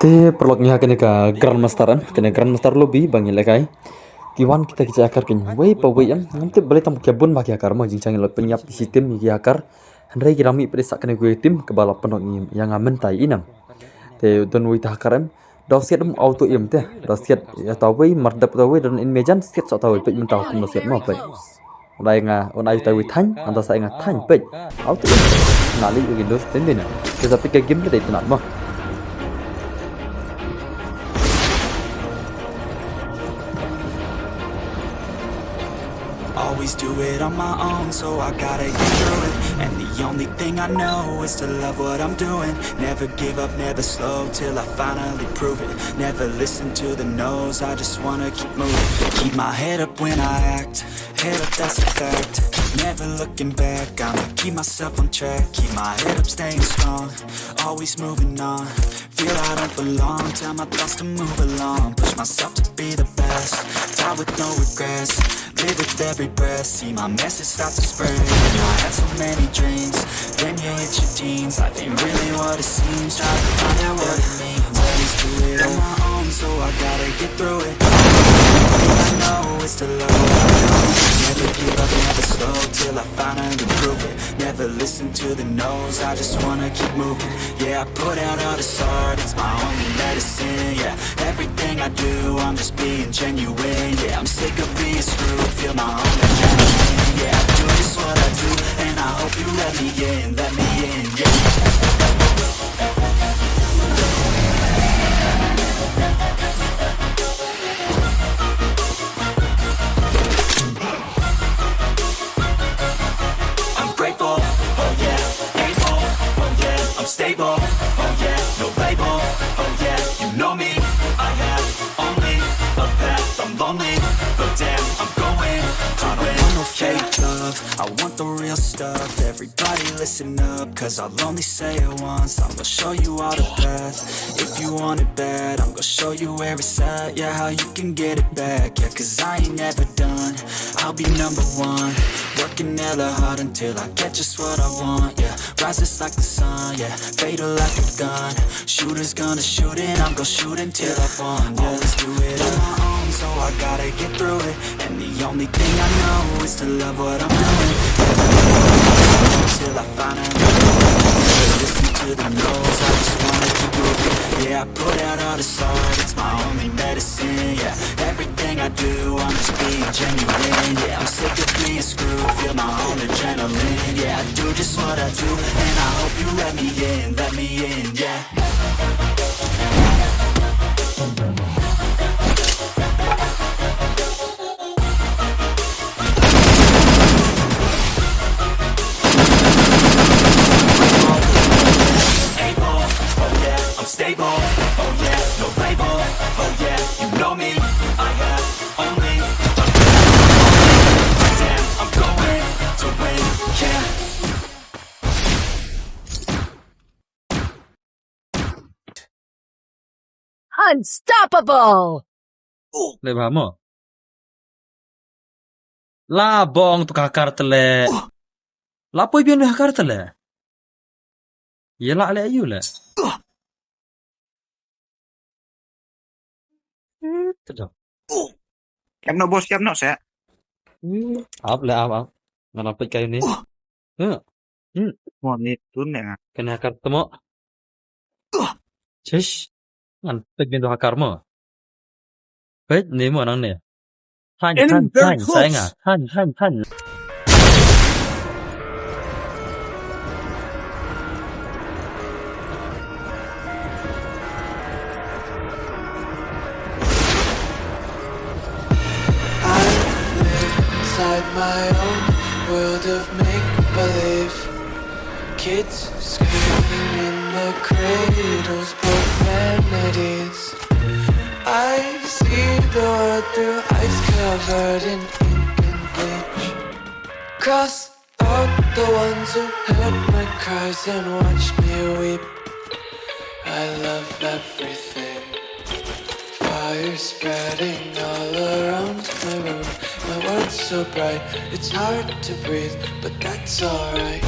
Te prolognya kene ka Grandmasteran, kene Grandmaster lobby bang lekai. Kiwan kita akar kini. Wei pa wei am ngam te bale tam kebun bagi akar mo jingchang lo penyap sistem gi akar. Handrai girami presak kene gue tim kebala penong yang amen tai inam. Te don wei ta akaram. Daw siat auto im te. Daw siat ya tahu wei mardap tahu wei dan in mejan siat so tahu pe mentau kum no siat mo pe. Onai nga onai tahu wei tan anta sa nga tan pe. Auto im. Nali Windows 10 dina. Kesapi ke game te tenat mo. Always do it on my own, so I gotta get through it. And the only thing I know is to love what I'm doing. Never give up, never slow, till I finally prove it. Never listen to the no's, I just wanna keep moving. Keep my head up when I act, head up, that's a fact. Never looking back, I'ma keep myself on track. Keep my head up, staying strong, always moving on. Feel I don't belong, tell my thoughts to move along. Push myself to be the best, die with no regrets. Live with every breath, see my message start to spread. I had so many dreams, then you hit your teens. Life ain't really what it seems, try to find out what it means. Always do it on my own, so I gotta get through it. All I know is to love what I do. Never give up, never slow, till I finally prove it. Never listen to the no's, I just wanna keep moving. Yeah, I put out all this art, it's my only medicine. Yeah, everything I do, I'm just being genuine. Yeah, I'm sick of being screwed, feel my own adrenaline. Yeah, I do just what I do, and I hope you let me in, yeah. Stable, oh yeah, no label, oh yeah, you know me. I have only a path, I'm lonely, but damn, I'm going to win. I don't want no fake love, I want the real stuff. Everybody listen up, cause I'll only say it once. I'm gonna show you all the path, if you want it bad. I'm gonna show you where it's at, yeah, how you can get it back. Yeah, cause I ain't never done, I'll be number one. Working hella hard until I get just what I want, yeah. Rises like the sun, yeah, fatal like a gun. Shooter's gonna shoot and I'm gonna shoot until I won, yeah. Always do it on my own, so I gotta get through it. And the only thing I know is to love what I'm doing. Till I finally never listen to the no's, I just wanna keep moving. Yeah, I put out all this art, it's my only medicine. Yeah, everything I do, I'm just being genuine. Yeah, I'm sick of being screwed, feel my own adrenaline. Yeah, I do just what I do, and I hope you let me in, yeah. Stable, oh yeah, no label, oh yeah, you know me. I have only a damn, I'm going to win, yeah. Unstoppable! Leba mo. Labong tu kakar tele. Lapoy bion kakar tele. Yela ale ayu le. Tidak. Siap no bos, siap no saya. Apa? Nganapit kayo ni? Mau nitun ya. Kena akar temo. Cish. Nganapit bintu akar mo. Peit ni mo nang ni. Tan, saya nga. Tan. Inside my own world of make-believe. Kids screaming in the cradles, profanities. I see the world through ice covered in ink and bleach. Cross out the ones who heard my cries and watched me weep. I love everything. Fire spreading all around my room. My world's so bright, it's hard to breathe, but that's alright.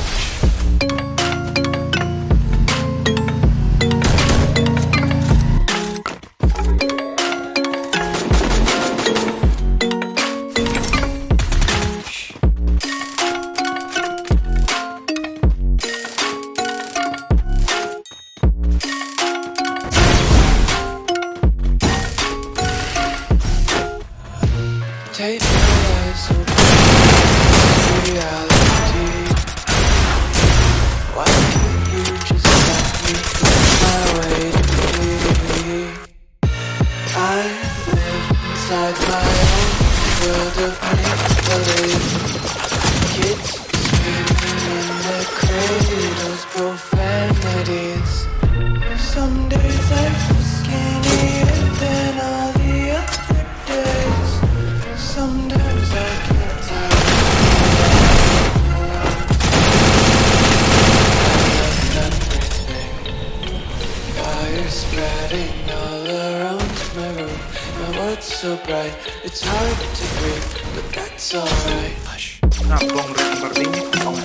all around my room. My world's so bright, it's hard to breathe, but that's alright. Hush. Nah, bong seperti ini bong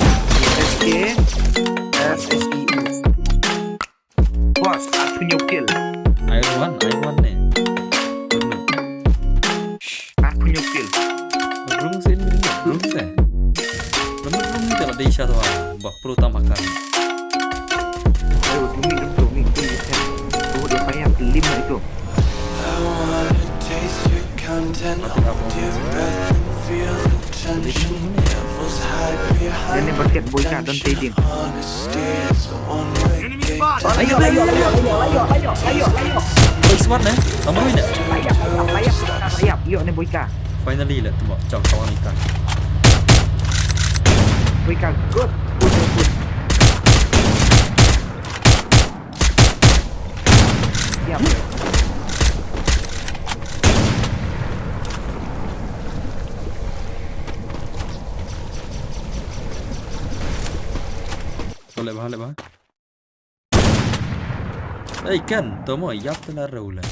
SK SSI. Bos, aku nyukil. Iron nih. Aku nyukil. Belum sih. Belum jalan di Asia tuh, bah perlu tambahkan. Ayo, dumi itu. Tuh dia kayak lim itu. I wanna taste your content, hold your breath and feel the tension. Devils hide behind Ini basket booyah dan trading. honesty is a one-way gate. Ayo. Boys one nih, tambah ini. Layap. Yuk nih booyah. Finally lah, tuh mau jauh kawan ikan. Booyah, good. Siap. Boleh bah. Kan, tuh mau yap tenar raulah.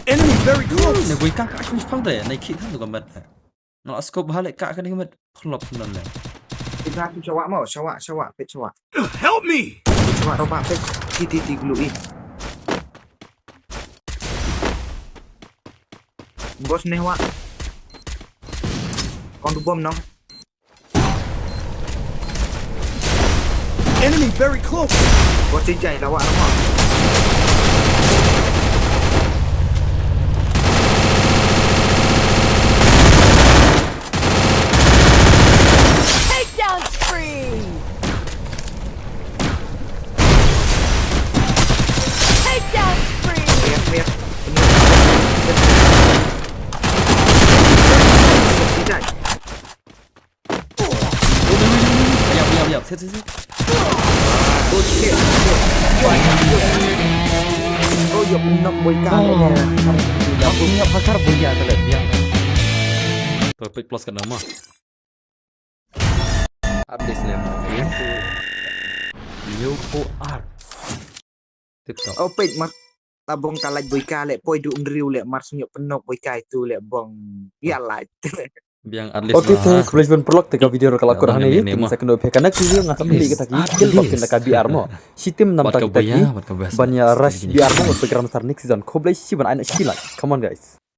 Enemy very close. Nih gue ikan kak aku pang deh, naik kick kan tuh gambar. Nah, scope balik kak kan gambar klop benar lah. Kita tu cawak mau, pet cawak. Help me. Cawak roba pet titi gluin. Bos nih wak. Kon bom no. Enemy very close. Bos cicai lawak nama. Takedown spree! Takedown spree! Lihat. Cicai. Ayap, set. Oh shit. Oh ya benar booyah. Ya punya pakar punya terlihat. Perfect plus kan nama. Update level. Leopo art. TikTok. Oh pet mas tabong kalaj booyah lek poi du ngriu lek mars nyok penok booyah itu lek bong. Iyalah. Biang at least. Oke, tuh sebelum perlok tega video kalau kurang ini ini, tim saya kena karena video nggak sampai kita lagi skill bak kita kabi armo. Sistem nam tak kita lagi. Banyak rush bi armo untuk pikiran besar next season. Koblai sih ban anak skill. Come on guys.